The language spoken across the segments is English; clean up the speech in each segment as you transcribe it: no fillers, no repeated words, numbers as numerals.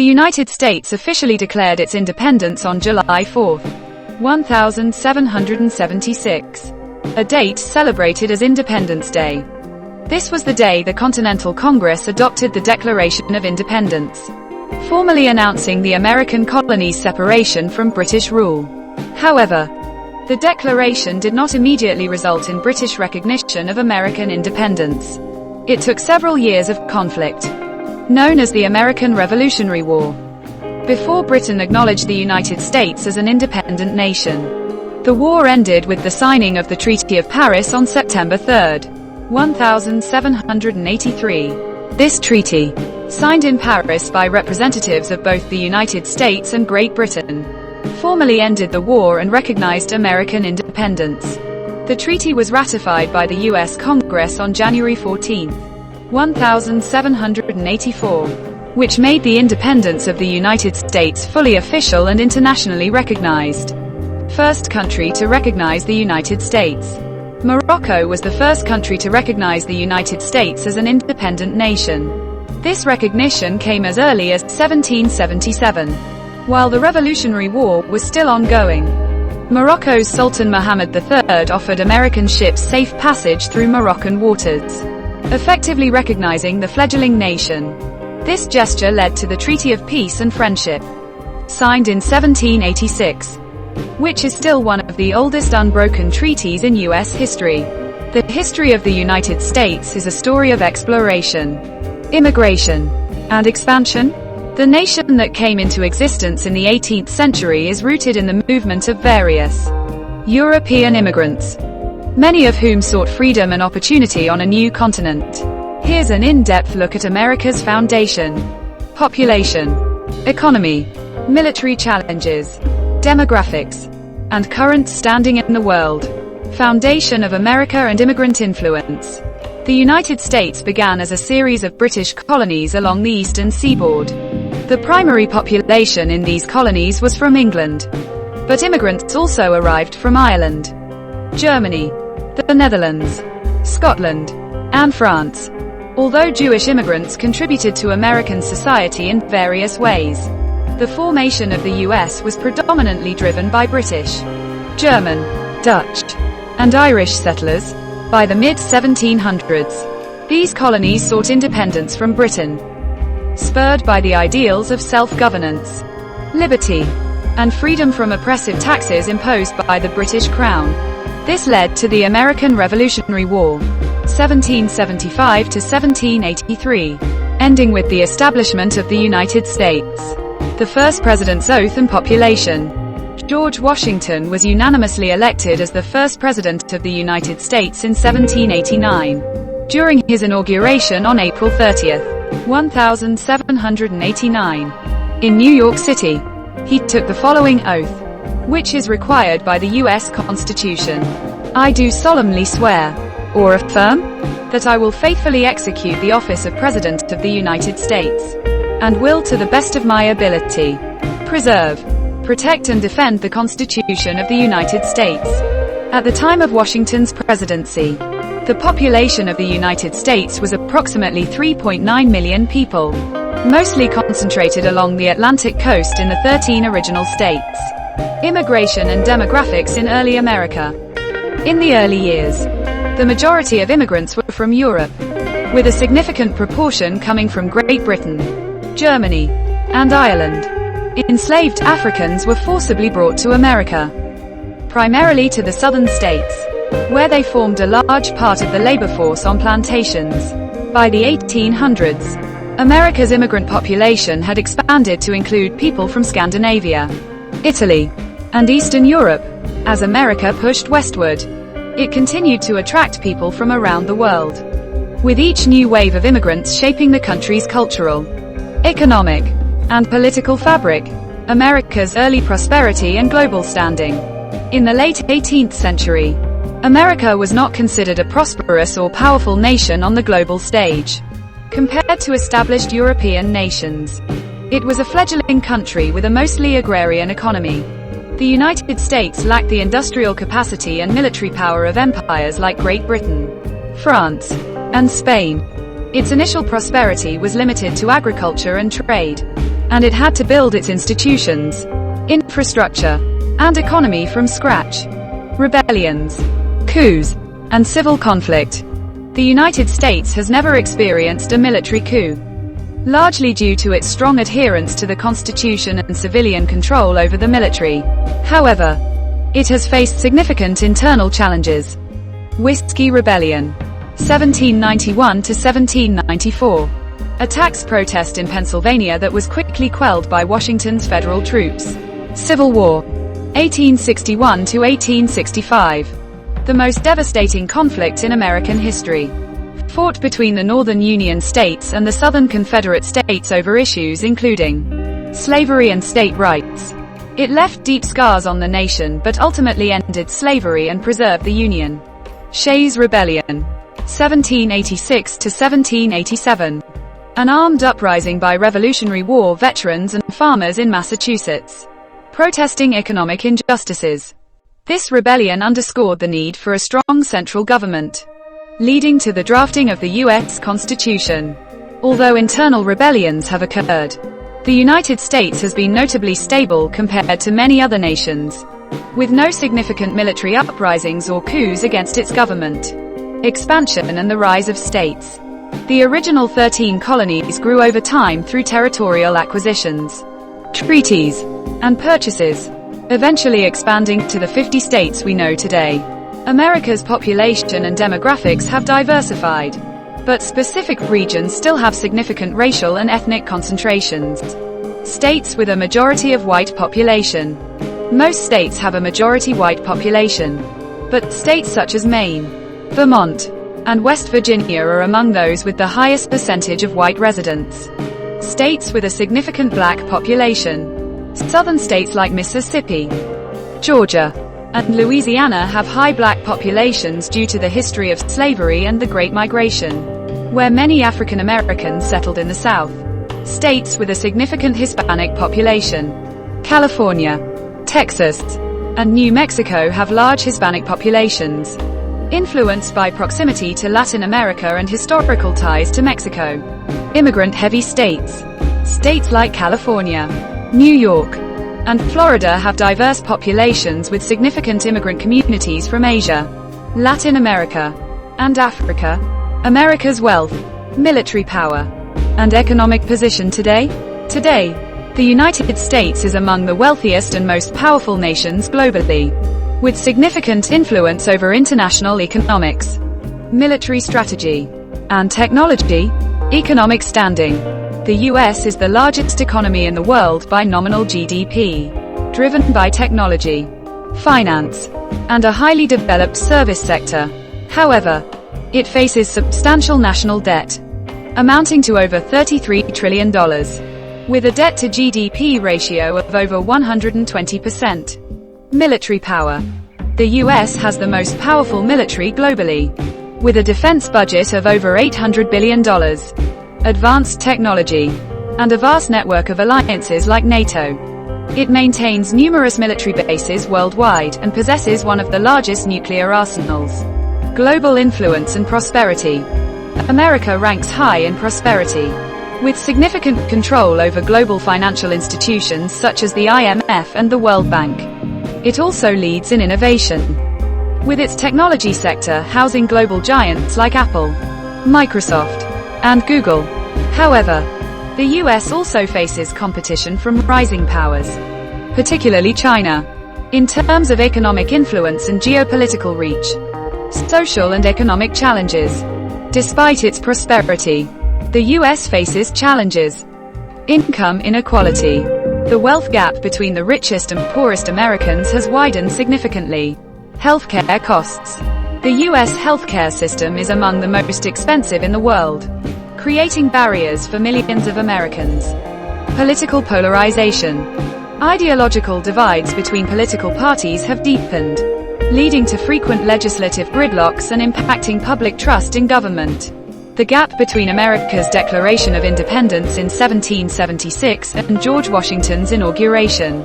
The United States officially declared its independence on July 4, 1776, a date celebrated as Independence Day. This was the day the Continental Congress adopted the Declaration of Independence, formally announcing the American colonies' separation from British rule. However, the declaration did not immediately result in British recognition of American independence. It took several years of conflict, known as the American Revolutionary War, before Britain acknowledged the United States as an independent nation. The war ended with the signing of the Treaty of Paris on September 3, 1783. This treaty, signed in Paris by representatives of both the United States and Great Britain, formally ended the war and recognized American independence. The treaty was ratified by the U.S. Congress on January 14, 1784, which made the independence of the United States fully official and internationally recognized. First country to recognize the United States. Morocco was the first country to recognize the United States as an independent nation. This recognition came as early as 1777, while the Revolutionary War was still ongoing. Morocco's Sultan Mohammed III offered American ships safe passage through Moroccan waters, effectively recognizing the fledgling nation. This gesture led to the Treaty of Peace and Friendship, signed in 1786, which is still one of the oldest unbroken treaties in U.S. history. The history of the United States is a story of exploration, immigration, and expansion. The nation that came into existence in the 18th century is rooted in the movement of various European immigrants, many of whom sought freedom and opportunity on a new continent. Here's an in-depth look at America's foundation: population, economy, military challenges, demographics, and current standing in the world. Foundation of America and immigrant influence. The United States began as a series of British colonies along the eastern seaboard. The primary population in these colonies was from England, but immigrants also arrived from Ireland, Germany, the Netherlands, Scotland, and France. Although Jewish immigrants contributed to American society in various ways, the formation of the U.S. was predominantly driven by British, German, Dutch, and Irish settlers. By the mid-1700s, these colonies sought independence from Britain, spurred by the ideals of self-governance, liberty, and freedom from oppressive taxes imposed by the British Crown. This led to the American Revolutionary War, 1775 to 1783, ending with the establishment of the United States. The first president's oath and population. George Washington was unanimously elected as the first president of the United States in 1789. During his inauguration on April 30, 1789, in New York City, he took the following oath, which is required by the U.S. Constitution. I do solemnly swear, or affirm, that I will faithfully execute the office of President of the United States, and will to the best of my ability preserve, protect and defend the Constitution of the United States. At the time of Washington's presidency, the population of the United States was approximately 3.9 million people, mostly concentrated along the Atlantic coast in the 13 original states. Immigration and demographics in early America. In the early years, the majority of immigrants were from Europe, with a significant proportion coming from Great Britain, Germany, and Ireland. Enslaved Africans were forcibly brought to America, primarily to the southern states, where they formed a large part of the labor force on plantations. By the 1800s, America's immigrant population had expanded to include people from Scandinavia, Italy, and Eastern Europe. As America pushed westward, it continued to attract people from around the world, with each new wave of immigrants shaping the country's cultural, economic, and political fabric. America's early prosperity and global standing. In the late 18th century, America was not considered a prosperous or powerful nation on the global stage. Compared to established European nations, it was a fledgling country with a mostly agrarian economy. The United States lacked the industrial capacity and military power of empires like Great Britain, France, and Spain. Its initial prosperity was limited to agriculture and trade, and it had to build its institutions, infrastructure, and economy from scratch. Rebellions, coups, and civil conflict. The United States has never experienced a military coup, largely due to its strong adherence to the Constitution and civilian control over the military. However, it has faced significant internal challenges. Whiskey Rebellion, 1791 to 1794. A tax protest in Pennsylvania that was quickly quelled by Washington's federal troops. Civil War, 1861 to 1865. The most devastating conflict in American history. Fought between the Northern Union states and the Southern Confederate states over issues including slavery and state rights. It left deep scars on the nation but ultimately ended slavery and preserved the Union. Shays' Rebellion, 1786 to 1787. An armed uprising by Revolutionary War veterans and farmers in Massachusetts, protesting economic injustices. This rebellion underscored the need for a strong central government, leading to the drafting of the U.S. Constitution. Although internal rebellions have occurred, the United States has been notably stable compared to many other nations, with no significant military uprisings or coups against its government. Expansion and the rise of states. The original 13 colonies grew over time through territorial acquisitions, treaties, and purchases, eventually expanding to the 50 states we know today. America's population and demographics have diversified, but specific regions still have significant racial and ethnic concentrations. States with a majority of white population. Most states have a majority white population, but states such as Maine, Vermont, and West Virginia are among those with the highest percentage of white residents. States with a significant black population. Southern states like Mississippi, Georgia, and Louisiana have high black populations due to the history of slavery and the Great Migration, where many African Americans settled in the South. States with a significant Hispanic population. California, Texas, and New Mexico have large Hispanic populations, influenced by proximity to Latin America and historical ties to Mexico. Immigrant-heavy states. States like California, New York, and Florida have diverse populations with significant immigrant communities from Asia, Latin America, and Africa. America's wealth, military power, and economic position today? Today, the United States is among the wealthiest and most powerful nations globally, with significant influence over international economics, military strategy, and technology. Economic standing. The U.S. is the largest economy in the world by nominal GDP, driven by technology, finance, and a highly developed service sector. However, it faces substantial national debt, amounting to over $33 trillion, with a debt-to-GDP ratio of over 120%. Military power. The U.S. has the most powerful military globally, with a defense budget of over $800 billion, advanced technology, and a vast network of alliances like NATO. It maintains numerous military bases worldwide and possesses one of the largest nuclear arsenals. Global influence and prosperity. America ranks high in prosperity, with significant control over global financial institutions such as the IMF and the World Bank. It also leads in innovation, with its technology sector housing global giants like Apple, Microsoft, and Google. However, the US also faces competition from rising powers, particularly China, in terms of economic influence and geopolitical reach. Social and economic challenges. Despite its prosperity, the US faces challenges. Income inequality. The wealth gap between the richest and poorest Americans has widened significantly. Healthcare costs. The U.S. healthcare system is among the most expensive in the world, creating barriers for millions of Americans. Political polarization. Ideological divides between political parties have deepened, leading to frequent legislative gridlocks and impacting public trust in government. The gap between America's Declaration of Independence in 1776 and George Washington's inauguration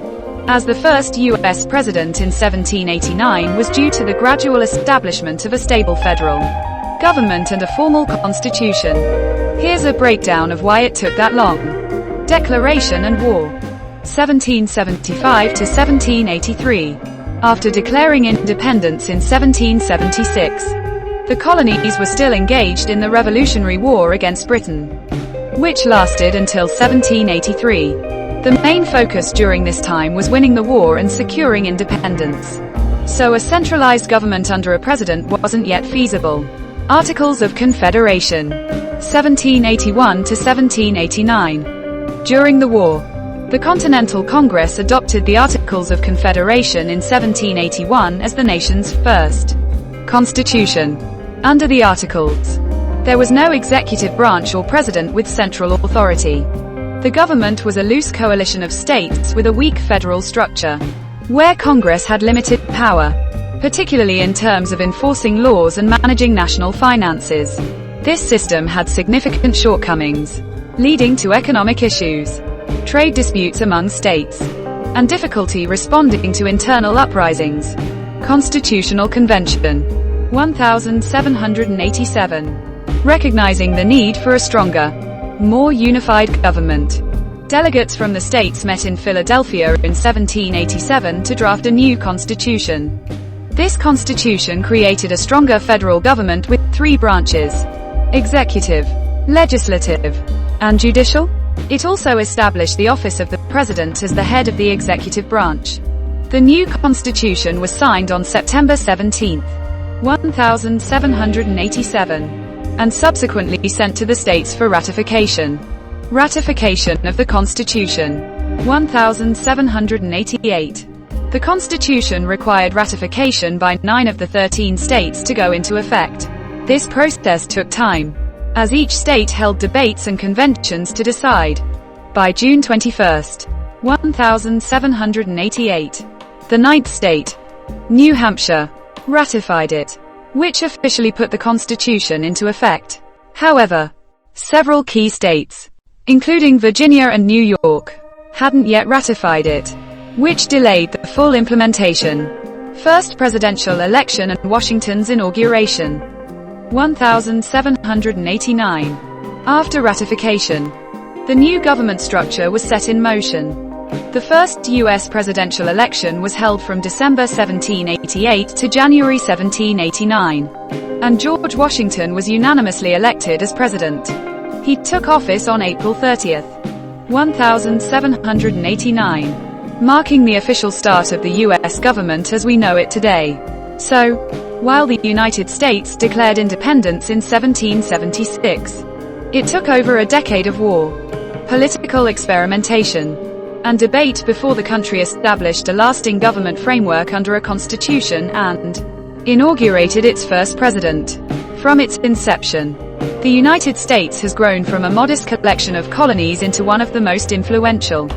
as the first U.S. president in 1789 was due to the gradual establishment of a stable federal government and a formal constitution. Here's a breakdown of why it took that long. Declaration and War. 1775 to 1783. After declaring independence in 1776, the colonies were still engaged in the Revolutionary War against Britain, which lasted until 1783. The main focus during this time was winning the war and securing independence. So a centralized government under a president wasn't yet feasible. Articles of Confederation. 1781 to 1789. During the war, the Continental Congress adopted the Articles of Confederation in 1781 as the nation's first constitution. Under the Articles, there was no executive branch or president with central authority. The government was a loose coalition of states with a weak federal structure, where Congress had limited power, particularly in terms of enforcing laws and managing national finances. This system had significant shortcomings, leading to economic issues, trade disputes among states, and difficulty responding to internal uprisings. Constitutional Convention. 1787. Recognizing the need for a stronger, more unified government. Delegates from the states met in Philadelphia in 1787 to draft a new constitution. This constitution created a stronger federal government with 3 branches: executive, legislative, and judicial. It also established the office of the president as the head of the executive branch. The new constitution was signed on September 17, 1787, and subsequently sent to the states for ratification. Ratification of the Constitution. 1788. The Constitution required ratification by 9 of the 13 states to go into effect. This process took time, as each state held debates and conventions to decide. By June 21, 1788, the 9th state, New Hampshire, ratified it, which officially put the Constitution into effect. However, several key states, including Virginia and New York, hadn't yet ratified it, which delayed the full implementation. First presidential election and Washington's inauguration. 1789. After ratification, the new government structure was set in motion. The first U.S. presidential election was held from December 1788 to January 1789, and George Washington was unanimously elected as president. He took office on April 30, 1789, marking the official start of the U.S. government as we know it today. So, while the United States declared independence in 1776, it took over a decade of war, political experimentation, and debate before the country established a lasting government framework under a constitution and inaugurated its first president. From its inception, the United States has grown from a modest collection of colonies into one of the most influential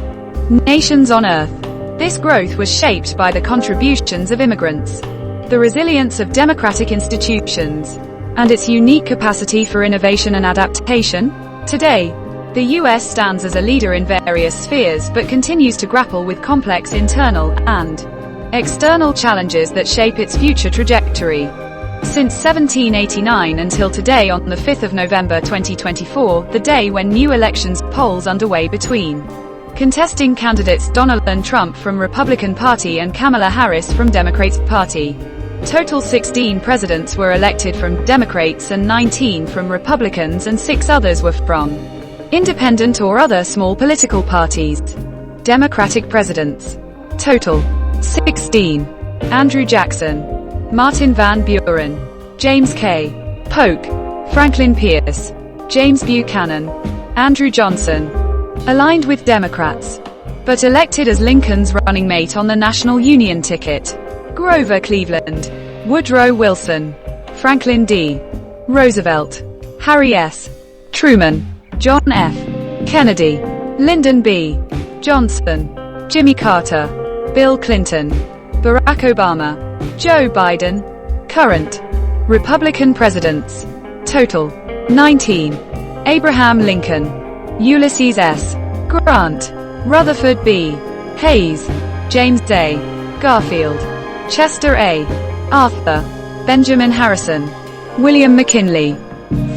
nations on earth. This growth was shaped by the contributions of immigrants, the resilience of democratic institutions, and its unique capacity for innovation and adaptation. Today, the U.S. stands as a leader in various spheres but continues to grapple with complex internal and external challenges that shape its future trajectory. Since 1789 until today, on the 5th of November 2024, the day when new elections polls underway between contesting candidates Donald Trump from Republican Party and Kamala Harris from Democrats Party. Total 16 presidents were elected from Democrats and 19 from Republicans, and 6 others were from independent or other small political parties. Democratic presidents. Total 16. Andrew Jackson, Martin Van Buren, James K. Polk, Franklin Pierce, James Buchanan, Andrew Johnson. Aligned with Democrats, but elected as Lincoln's running mate on the National Union ticket. Grover Cleveland, Woodrow Wilson, Franklin D. Roosevelt, Harry S. Truman, John F. Kennedy, Lyndon B. Johnson, Jimmy Carter, Bill Clinton, Barack Obama, Joe Biden. Current Republican presidents. Total 19. Abraham Lincoln, Ulysses S. Grant, Rutherford B. Hayes, James A. Garfield, Chester A. Arthur, Benjamin Harrison, William McKinley,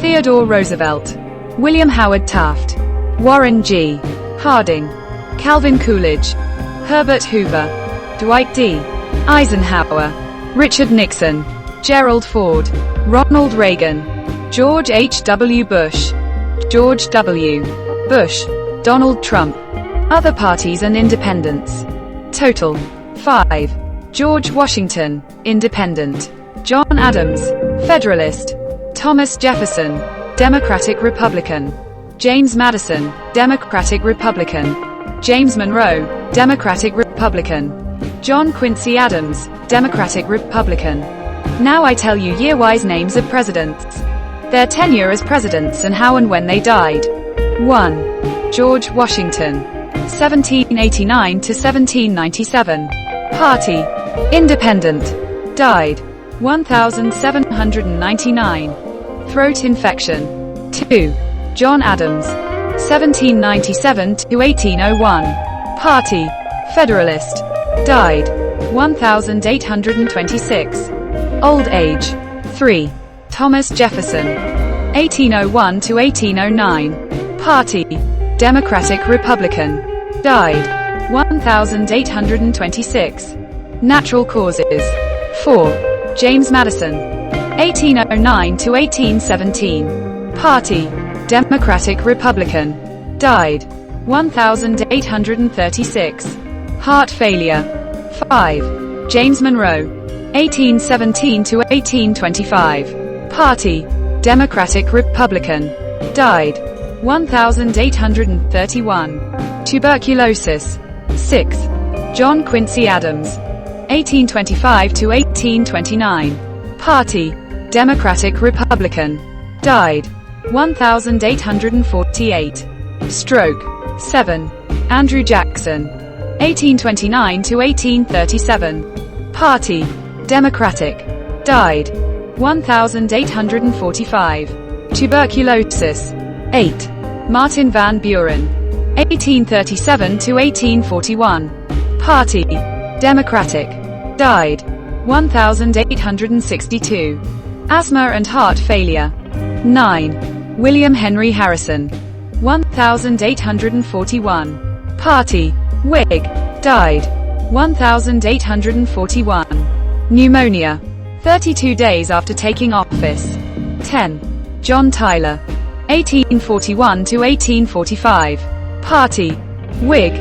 Theodore Roosevelt, William Howard Taft, Warren G. Harding, Calvin Coolidge, Herbert Hoover, Dwight D. Eisenhower, Richard Nixon, Gerald Ford, Ronald Reagan, George H.W. Bush, George W. Bush, Donald Trump. Other parties and independents. Total 5. George Washington, Independent. John Adams, Federalist. Thomas Jefferson, Democratic Republican. James Madison, Democratic Republican. James Monroe, Democratic Republican. John Quincy Adams, Democratic Republican. Now I tell you year-wise names of presidents, their tenure as presidents and how and when they died. 1. George Washington, 1789 to 1797. Party, Independent. Died, 1799. Throat infection. 2. John Adams, 1797 to 1801. Party, Federalist. Died, 1826. Old age. 3. Thomas Jefferson, 1801 to 1809. Party, Democratic Republican. Died, 1826. Natural causes. 4. James Madison, 1809 to 1817. Party, Democratic Republican. Died, 1836. Heart failure. 5. James Monroe, 1817 to 1825. Party, Democratic Republican. Died, 1831. Tuberculosis. 6. John Quincy Adams, 1825 to 1829. Party, Democratic Republican. Died, 1848. Stroke. 7. Andrew Jackson, 1829 to 1837. Party, Democratic. Died, 1845. Tuberculosis. 8. Martin Van Buren, 1837 to 1841. Party, Democratic. Died, 1862. Asthma and heart failure. 9. William Henry Harrison, 1841. Party, Whig. Died, 1841. Pneumonia. 32 days after taking office. 10. John Tyler, 1841 to 1845. Party, Whig.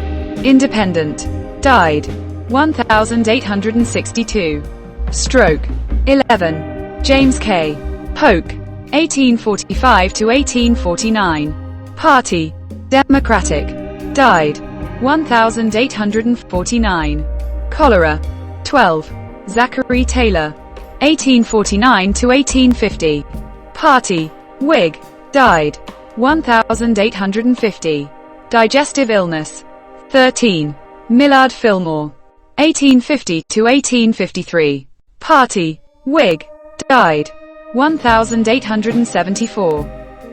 Independent. Died, 1862. Stroke. 11. James K. Polk, 1845 to 1849. Party, Democratic. Died, 1849. Cholera. 12. Zachary Taylor, 1849 to 1850. Party, Whig. Died, 1850. Digestive illness. 13. Millard Fillmore, 1850 to 1853. Party, Whig. Died, 1874.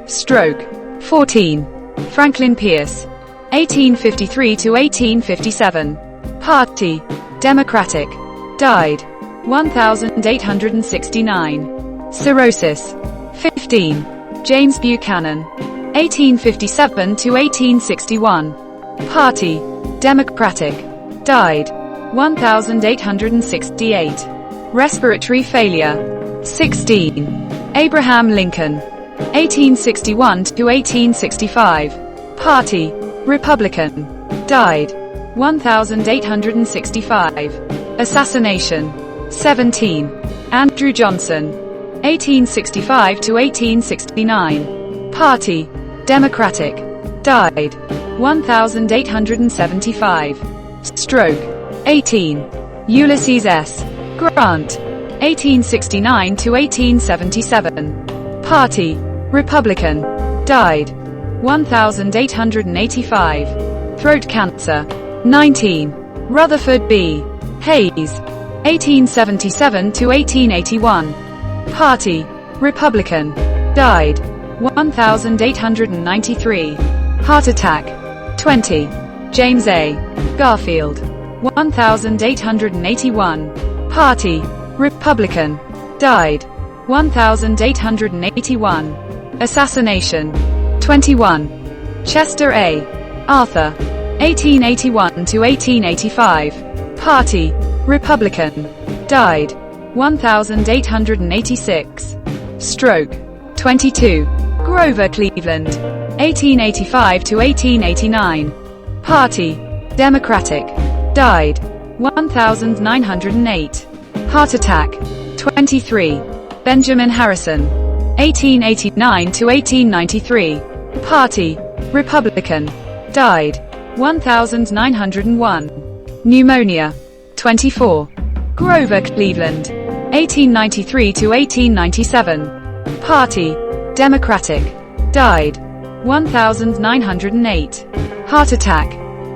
Stroke. 14. Franklin Pierce, 1853 to 1857. Party, Democratic. Died, 1869. Cirrhosis. 15. James Buchanan, 1857 to 1861. Party, Democratic. Died, 1868. Respiratory failure. 16. Abraham Lincoln, 1861 to 1865. Party, Republican. Died, 1865. Assassination. 17. Andrew Johnson, 1865 to 1869. Party, Democratic. Died, 1875. Stroke. 18. Ulysses S. Grant, 1869 to 1877. Party, Republican. Died, 1885. Throat cancer. 19. Rutherford B. Hayes, 1877 to 1881. Party, Republican. Died, 1893. Heart attack. 20. James A. Garfield, 1881. Party, Republican. Died, 1881. Assassination. 21. Chester A. Arthur, 1881 to 1885. Party, Republican. Died, 1886. Stroke, 22. Grover Cleveland, 1885 to 1889. Party, Democratic. Died, 1908. Heart attack, 23. Benjamin Harrison, 1889 to 1893. Party, Republican. Died, 1901. Pneumonia, 24. Grover Cleveland, 1893 to 1897. Party, Democratic. Died, 1908. Heart attack,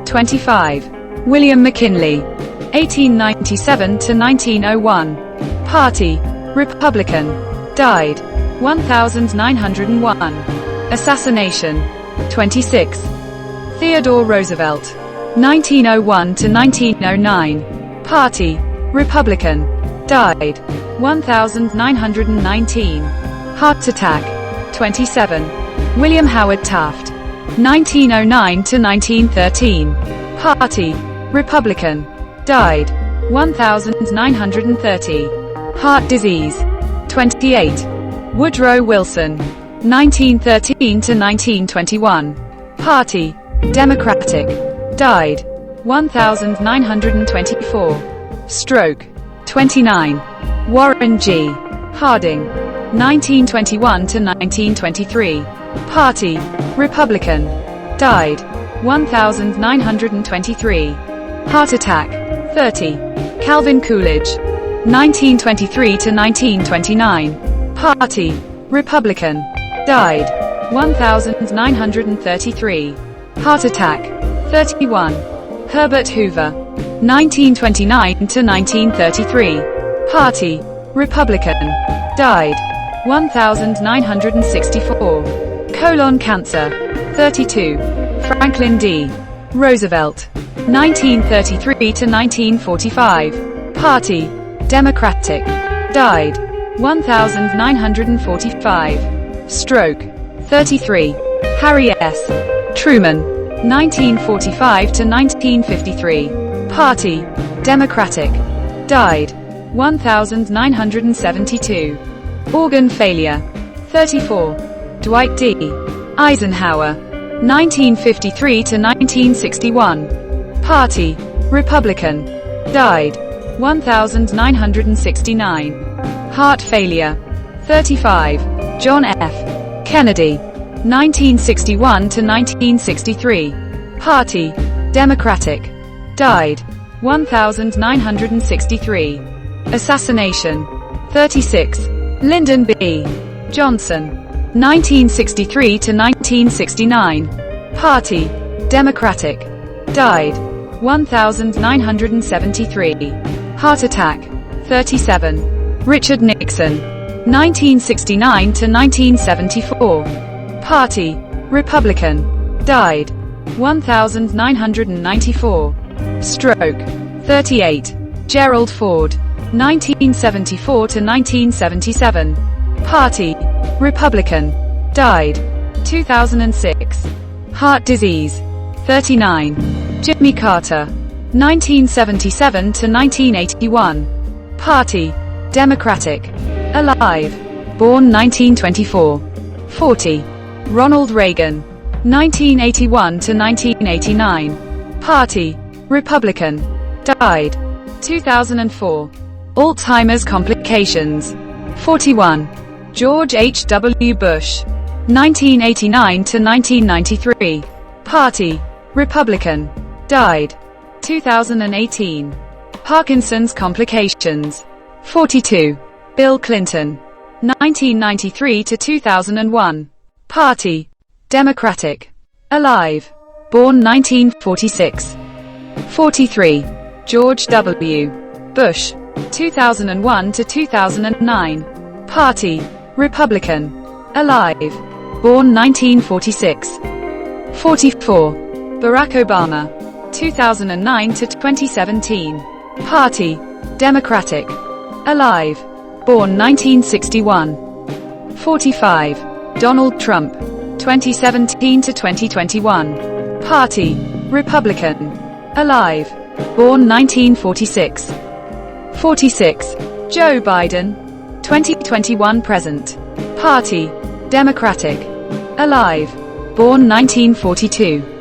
25. William McKinley, 1897 to 1901. Party, Republican. Died, 1901. Assassination, 26. Theodore Roosevelt, 1901 to 1909. Party, Republican. Died, 1919. Heart attack, 27. William Howard Taft, 1909 to 1913. Party, Republican. Died, 1930. Heart disease, 28. Woodrow Wilson, 1913 to 1921. Party, Democratic. Died, 1924. Stroke, 29. Warren G. Harding, 1921 to 1923. Party, Republican. Died, 1923. Heart attack, 30. Calvin Coolidge, 1923 to 1929. Party, Republican. Died, 1933. Heart attack, 31. Herbert Hoover, 1929 to 1933. Party, Republican. Died, 1964. Colon cancer, 32. Franklin D. Roosevelt, 1933 to 1945. Party, Democratic. Died, 1945. Stroke, 33. Harry S. Truman, 1945 to 1953. Party, Democratic. Died, 1972. Organ failure, 34. Dwight D. Eisenhower, 1953 to 1961. Party, Republican. Died, 1969. Heart failure, 35. John F. Kennedy, 1961 to 1963. Party, Democratic. Died, 1963. Assassination, 36. Lyndon B. Johnson, 1963 to 1969. Party, Democratic. Died, 1973. Heart attack, 37. Richard Nixon, 1969 to 1974. Party, Republican. Died, 1994. Stroke, 38. Gerald Ford, 1974 to 1977. Party, Republican. Died, 2006. Heart disease, 39. Jimmy Carter, 1977 to 1981. Party, Democratic. Alive. Born 1924. 40. Ronald Reagan, 1981 to 1989. Party, Republican. Died, 2004. Alzheimer's complications, 41. George H. W. Bush, 1989 to 1993. Party, Republican. Died, 2018. Parkinson's complications, 42. Bill Clinton, 1993 to 2001. Party, Democratic. Alive. Born 1946. 43. George W. Bush, 2001 to 2009. Party, Republican. Alive. Born 1946. 44. Barack Obama, 2009 to 2017. Party, Democratic. Alive. Born 1961. 45. Donald Trump, 2017 to 2021. Party: Republican. Alive. Born 1946. 46. Joe Biden. 2021 present. Party: Democratic. Alive. Born 1942.